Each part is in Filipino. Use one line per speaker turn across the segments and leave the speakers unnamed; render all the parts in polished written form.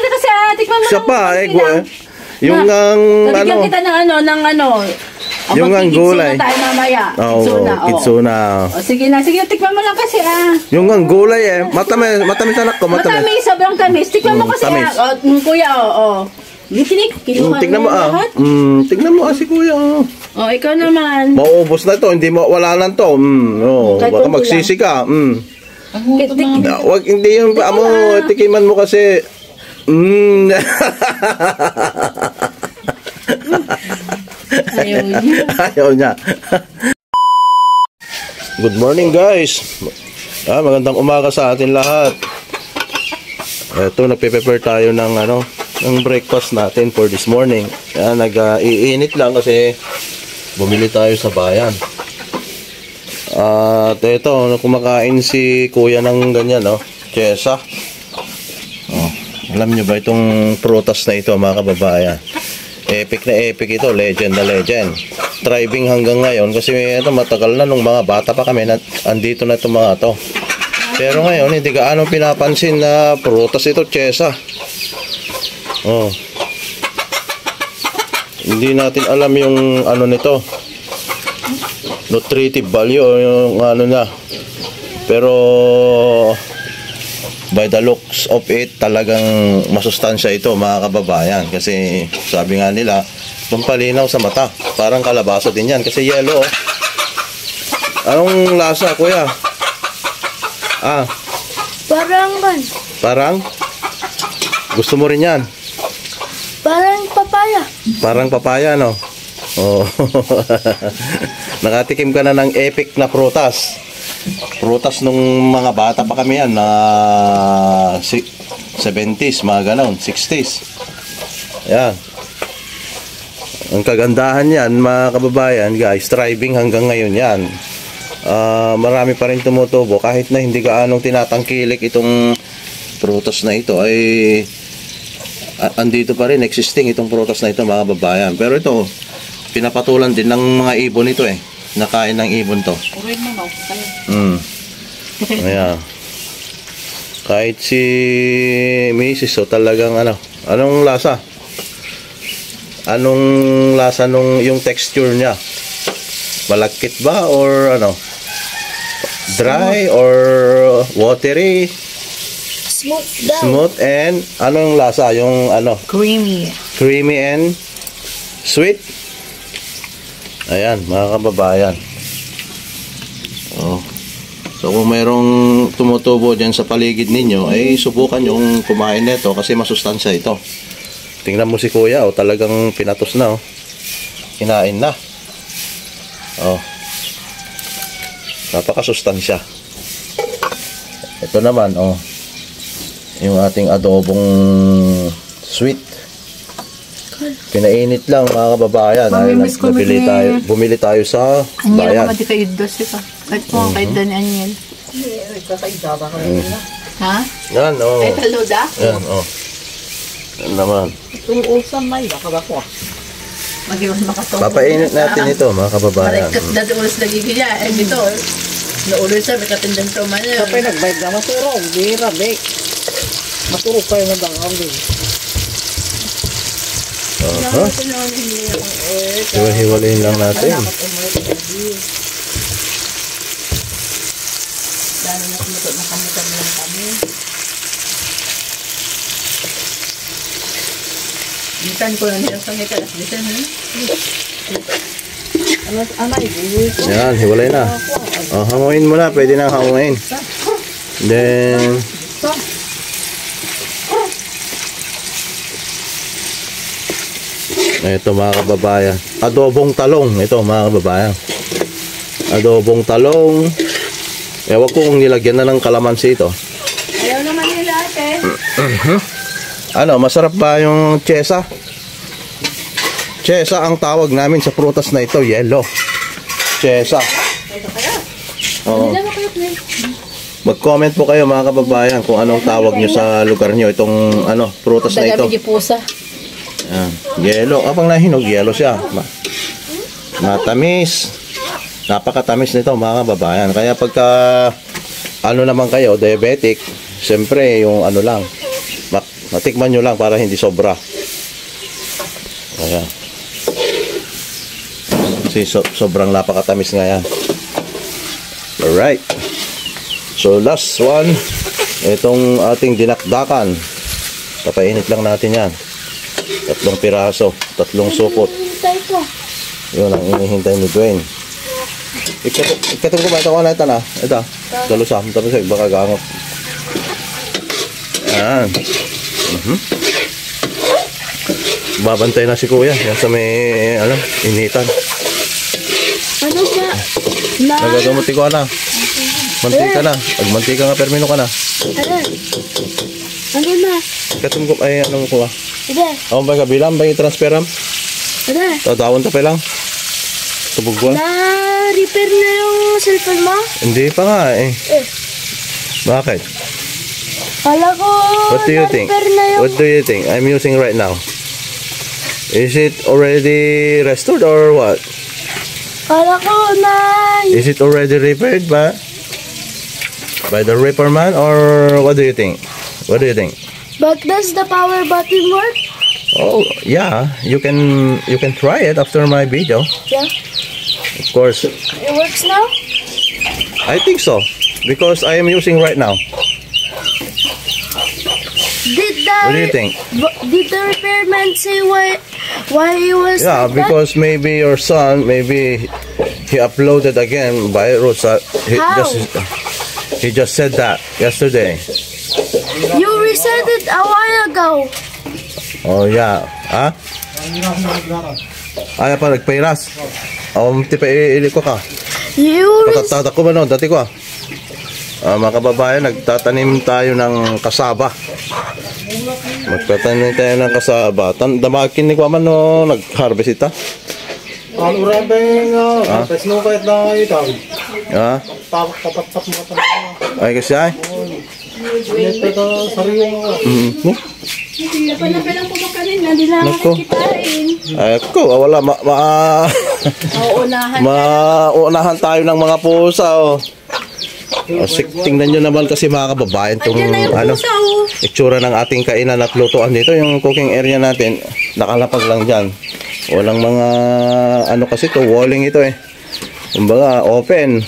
na kasi tikman mo.
Siya pa, yung ano.
Nabigyan kita ng ano.
Yung ang gulay.
Tayo mamaya.
Kitsuna.
Sige na, tikman mo lang kasi
Yung ang gulay matamis anak ko, matamis.
Matamis, sobrang tamis. Tikman mo kasi kuya,
Tignan mo tignan mo si kuya.
Ikaw naman.
Maubos na to, hindi mo wala lang to. Baka magsisi ka. Wag hindi yung mo, tikiman mo kasi. Ayaw niya. Good morning guys. Magandang umaga sa atin lahat. Ito, nagpe-prepare tayo ng ng breakfast natin for this morning. Nag-iinit lang kasi bumili tayo sa bayan. At ito, kumakain si kuya ng ganyan, Chesa. Alam nyo ba itong prutas na ito, mga kababayan? Epic na epic ito, legend na legend. Thriving hanggang ngayon kasi ito matagal na, nung mga bata pa kami, andito na itong mga to. Pero ngayon, hindi gaano pinapansin na prutas ito, Chesa. Hindi natin alam yung nito, nutritive value o yung na. Pero by the looks of it, talagang masustansya ito, mga kababayan. Kasi sabi nga nila, pampalinaw sa mata. Parang kalabasa din yan kasi yellow. Anong lasa, kuya? Parang? Gusto mo rin yan?
Parang papaya.
Parang papaya, no? Nakatikim ka na ng epic na prutas. Prutas nung mga bata pa kami yan, na 70s, mga ganon, 60s. Yan. Ang kagandahan yan, mga kababayan, guys, thriving hanggang ngayon yan. Marami pa rin tumutubo kahit na hindi gaanong tinatangkilik itong prutas na ito, ay andito pa rin, existing itong prutas na ito, mga kababayan. Pero ito, pinapatulan din ng mga ibon ito nakain ng ibon to. Ayan. Kahit si Mrs. talagang anong lasa? Anong lasa yung texture niya? Malagkit ba or dry or watery? Smooth and anong lasa? Yung creamy and sweet. Ayan, mga kababayan. So kung mayroong tumutubo dyan sa paligid ninyo, ay subukan yung kumain nito kasi masustansya ito. Tingnan mo si kuya, talagang pinatos na, kinain na. Napakasustansya. Ito naman, yung ating adobong sweet. Pinainit lang, mga kababayan. Bumili tayo sa bayan.
Hindi kayo dos ito. Kahit po kahit dan anyel. Ha?
Yan,
Kahit taluda?
Yan, Yan naman.
Itong usam may baka ba ko?
Papainit natin ito, mga kababayan.
Datulos lagi kaya. Dito, naulo sa may katindang tuman.
Kapay nagbayad na maturog. Di rabik. Maturog pa yung nabangawin din.
Hiwa-hiwalayin lang natin.
Lalo na nakamutan lang kami. Minsan ko lang nila sa ngita.
Yan, hiwalay na. Hanguin mo na. Pwede na hanguin. Then ito, mga kababayan, adobong talong. Ito, mga kababayan, adobong talong. Ewan ko kung nilagyan na ng kalamansi ito.
Ayaw naman nila, ate.
Masarap ba yung chesa? Chesa ang tawag namin sa prutas na ito, yellow. Chesa. Mag-comment po kayo, mga kababayan, kung anong tawag nyo sa lugar nyo itong prutas na ito. Yan. Yellow. Pang nahinog, yellow siya. Matamis. Napakatamis nito, mga kababayan. Kaya pagka naman kayo, diabetic, siyempre yung lang, Natikman nyo lang para hindi sobra. Ayan. Kasi sobrang napakatamis nga yan. Alright. So last one, itong ating dinakdakan. Papainit lang natin yan. 3 piraso, 3 supot. Yun ang inihintay ni Dwayne. Ikatong kumain ko na ito na. Ito, dalusam. Tapos baka gangot. Ayan. Babantay na si kuya. Yan sa may, initan.
Ano ba?
Nagagamuti ko na. Mantika na. Pag mantika nga, permino ka na.
Ano na?
Ikatong ko, ay ano ko ba?
Ide.
Ako ba kabilang? Ba yung transferam?
Ide.
Tawon ta pa lang. Tubugwan.
Na-repair na yung cellphone mo?
Hindi pa nga eh. Bakit?
Kala ko
What do you think?
na-repair na yung...
What do you think I'm using right now? Is it already restored or what?
Kala ko na...
Is it already repaired by the repairman or what do you think? What do you think?
But does the power button work?
Oh yeah, you can try it after my video.
Yeah.
Of course,
It works now?
I think so because I am using right now. What do you think?
Did the repairman say why he was
Yeah,
like that?
because maybe your son, maybe he uploaded again virus.
How?
He just said that yesterday.
You reset it a while ago.
Oh yeah, ha? Ay pa nagpairas. Tipa ili ko ka.
You
Patatata ko ba no? Dati ko mga kababayan, nagtatanim tayo ng kasaba. Magtatanim tayo ng kasaba. Damakin ni Kwaman no, nag-harvest ita.
Ano rin ba yung harvest no kahit na ito?
Ha?
Papatsap mo ka talaga.
Ay kasi ay.
Ito ka sariwa.
Hindi pa na palang kumakain na, hindi na
Nako.
makikitain.
Ay ko, wala
Uunahan.
tayo ng mga pusa oh. Tingnan nyo naman kasi mga kababayan itong
Andyan na yung pusa, oh.
itsura ng ating kainan at lutuan dito. Yung cooking area natin nakalapag lang dyan. Walang mga ano kasi ito, walling ito eh. Kumbaga open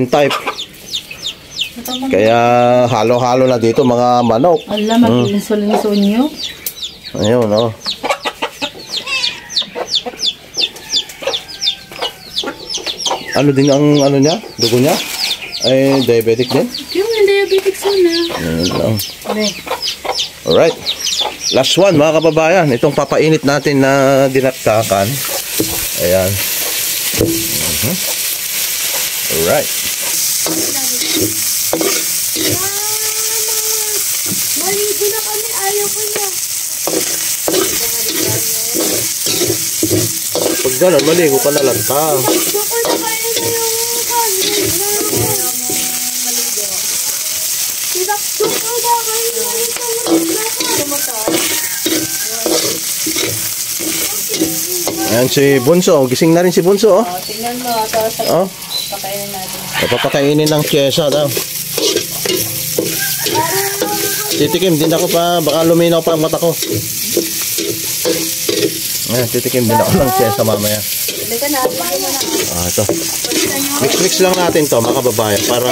type. Kaya halo-halo na dito mga manok.
Alam, mag-insulin nyo.
Ayun oh. Ano din ang ano niya? Dugo niya? Ay diabetic din?
Yung diabetic sana.
Ayun lang. Alright. Last one mga kababayan. Itong papainit natin na dinakdakan. Ayan. Alright.
Maligo na kami, ayaw ko na.
Pag gano'n, maligo ka na lang ta.
Gusto ko na kayo na yung kanin. Sinakto ko na kayo na
Ayan si Bunso. Gising na rin si Bunso. Oh.
tingnan mo, tapos
Oh.
pakainin natin.
Papakainin ng kyesa daw. Titikim din ako pa. Baka luminaw pa ang mata ko. Ayan, titikim din ako ng kyesa mamaya.
Halika na, tingnan mo na.
Ito. Mix lang natin to mga kababayan para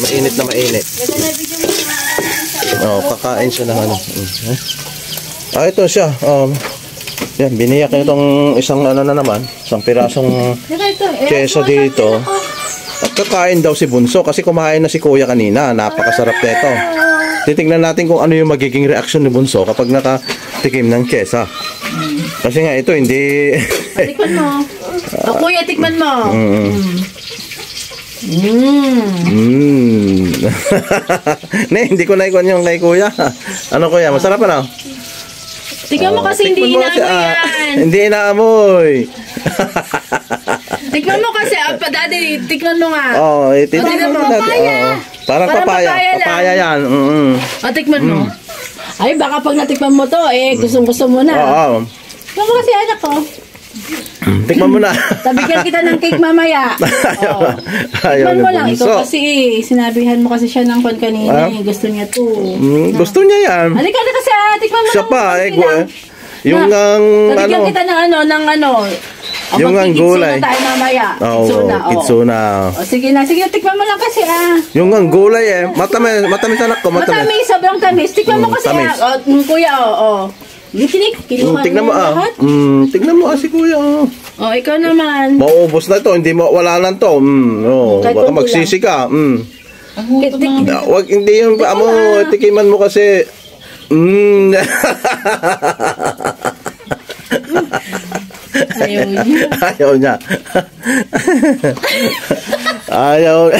mainit na mainit.
Ganda na video mo na.
Kakain siya ng ano. Ito siya. Yan, biniyak niya itong isang ano na naman. Isang pirasong kyesa dito. At kakain daw si Bunso kasi kumain na si Kuya kanina. Napakasarap nito. Titingnan natin kung ano yung magiging reaction ni Bunso kapag nakatikim ng kyesa. Kasi nga ito hindi...
Tikman mo. Kuya, tikman mo.
Ne, hindi ko naikuan yung kay Kuya. Ano Kuya, masarap pa na?
Tikman mo kasi hindi
Tikman mo kasi,
inaamoy yan.
Hindi inaamoy.
Tikman mo kasi, daddy, tikman mo nga.
Titikman mo natin.
Papaya.
Parang papaya.
papaya lang.
Papaya yan.
Tikman mo. Ay, baka pag natikman mo to, gustong-gusto mo na.
Oo.
Tikman mo kasi anak ko.
Tikman mo na.
Sabigyan kita ng cake mamaya. Oh.
Ayaw
Tikman
ni
mo lang.
Bunso.
Ito kasi, sinabihan mo kasi siya ng kwan kanina. Gusto niya to.
Gusto niya yan.
Halika na kasi, tikman mo
Siya
lang.
pa, yung ang,
Sabigyan kita ng ano.
Yung ang gulay.
Tayo mamaya.
Oo,
Kitsuna.
kitsuna.
Sige na, tikman mo lang kasi
Yung ang gulay matamis anak ko,
Matamis, sobrang tamis. Tikman mo kasi
tamis.
kuya, kinuha
Tignan mo
lahat.
Tignan mo si kuya.
Ikaw naman.
Mauubos na ito, hindi mo, wala lang to.
Kahit
Baka
konti
magsisi ka. Wag, hindi yung paa mo, tikiman mo kasi.
Ayaw niya.
Ayaw niya. Ayaw.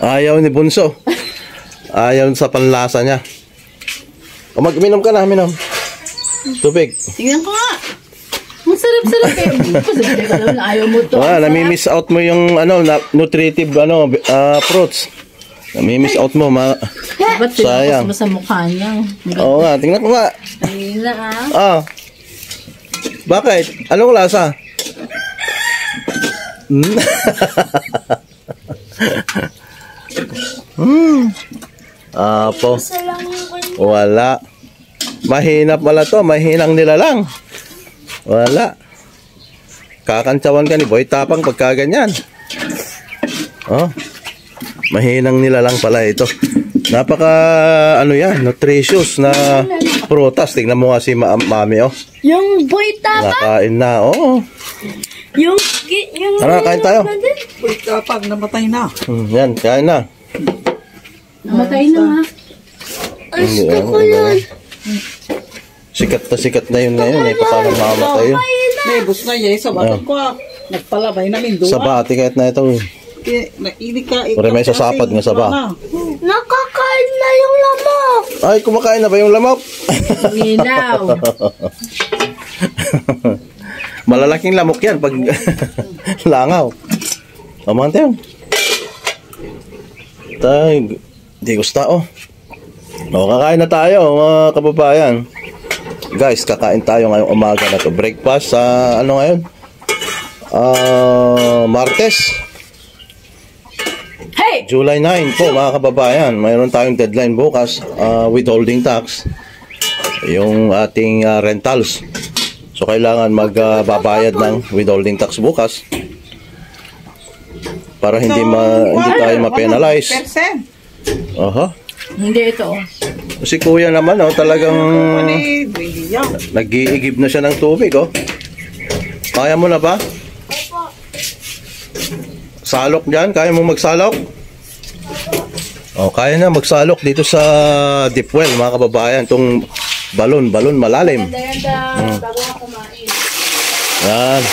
Ayaw ni Bunso. Ayaw sa panlasa niya. Minom ka na, minom. Tubig.
Tingnan ko nga. Ang sarap-sarap eh. Sabi ko naman, ayaw mo to.
Nami-miss out mo yung nutritive fruits. Nami-miss out mo.
Ba't
sayang.
mo sa mukha niya?
Oo nga, tingnan ko nga.
Ayun na
Bakit? Anong lasa? Apo. Wala. Mahinap pala to. Mahinang nila lang. Wala. Kakantsawan ka ni Boy Tapang pagka ganyan. Mahinang nila lang pala ito. Napaka nutritious na prutas. Tingnan mo nga si Mami
Yung Boy Tapang.
Nakain na.
Yung
kain tayo.
Boy Tapang, namatay na.
Yan, kain na.
Namatay na ha.
Gusto ko yun.
Sikat na yun ngayon. Paano makamatay yun?
Nebos na yan, sa batang ko. Nagpalabay namin doon.
Sa bati kahit na ito.
Naili ka.
Pare may sasapad nga sa ba.
Nakakain na yung lamok.
Ay, kumakain na ba yung lamok?
Minaw.
Malalaking lamok yan pag langaw. Mga tayo. Di gusto kakain na tayo mga kababayan. Guys, kakain tayo ngayong umaga na to. Breakfast sa ngayon? Martes.
Hey!
July 9 po mga kababayan. Mayroon tayong deadline bukas, withholding tax. Yung ating rentals. So kailangan magbabayad ng withholding tax bukas para hindi tayo ma-penalize.
Hindi ito.
Si kuya naman talagang nag-iigib na siya ng tubig Kaya mo na ba? Salok dyan? Kaya mo magsalok? Kaya na magsalok dito sa deep well mga kababayan. Itong balon malalim.
Bago na kumain.
Yan.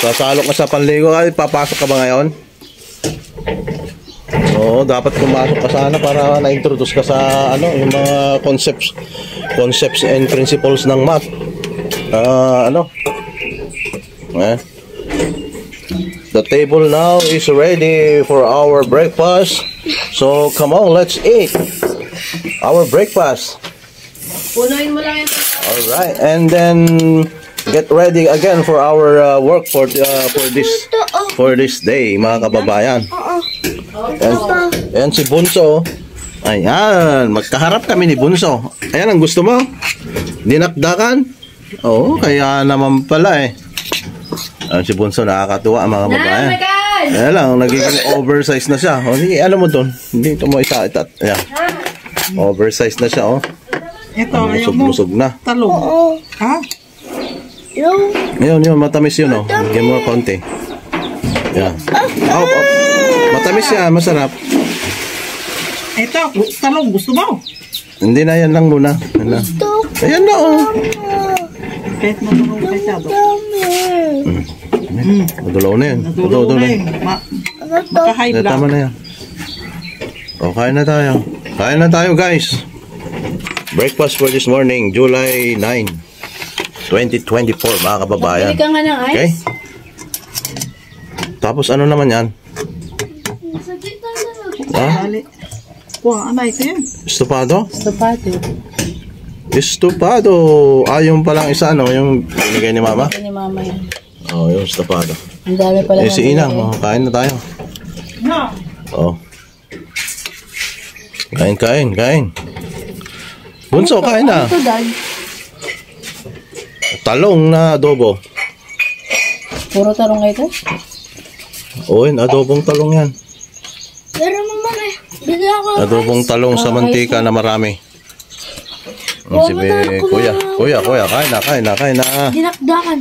Sasalok ka sa panligo. Papasok ka ba ngayon? Oo, dapat pumasok ka sana para na-introduce ka sa yung mga concepts and principles ng math. The table now is ready for our breakfast. So come on, let's eat our breakfast.
Punuin mo lang yan.
Alright, and then get ready again for our work for this day, mga kababayan. Ayan si Bunso. Ayan, magkaharap kami ni Bunso. Ayan ang gusto mo? Dinakdakan? Oo, kaya naman pala Ayan si Bunso, nakakatuwa mga kababayan. Ayan lang, nagiging oversize na siya. Sige, alam mo doon. Hindi ito mo isa-itat. Ayan. Oversize na siya,
Ito, ayaw mo.
Busog na.
Talong. Ha?
Yun, matamis yun, Bigyan mo konti. Yan. Matamis yan, masarap.
Ito, talong, gusto mo?
Hindi na, yan lang muna. Ayan na,
Kahit matulong ka siya,
Madulaw na yan.
Nadulaw na yun. Maka-high blood.
Tama na yan. Kain na tayo. Kain na tayo, guys. Breakfast for this morning, July 9, 2024, mga kababayan.
Bili ka nga ng ice.
Okay? Tapos ano naman yan?
Dali. Wah, anay ito yan.
Estopado?
Sapato.
Estopado. Yung palang isa, ano, yung binigay ni Mama.
Ito ni Mama yan.
Oh, yung estopado.
Ang dami pala.
Si Inang, oh, kain na tayo. Oh. Kain. Bunso, kain na.
Ito, Dad.
Talong na adobo.
Puro tarong ito.
Oo, adobong talong yan.
Pero mama eh. Bili ako.
Adobong talong sa mantika na marami. Si Kuya, kain na.
Dinakdakan.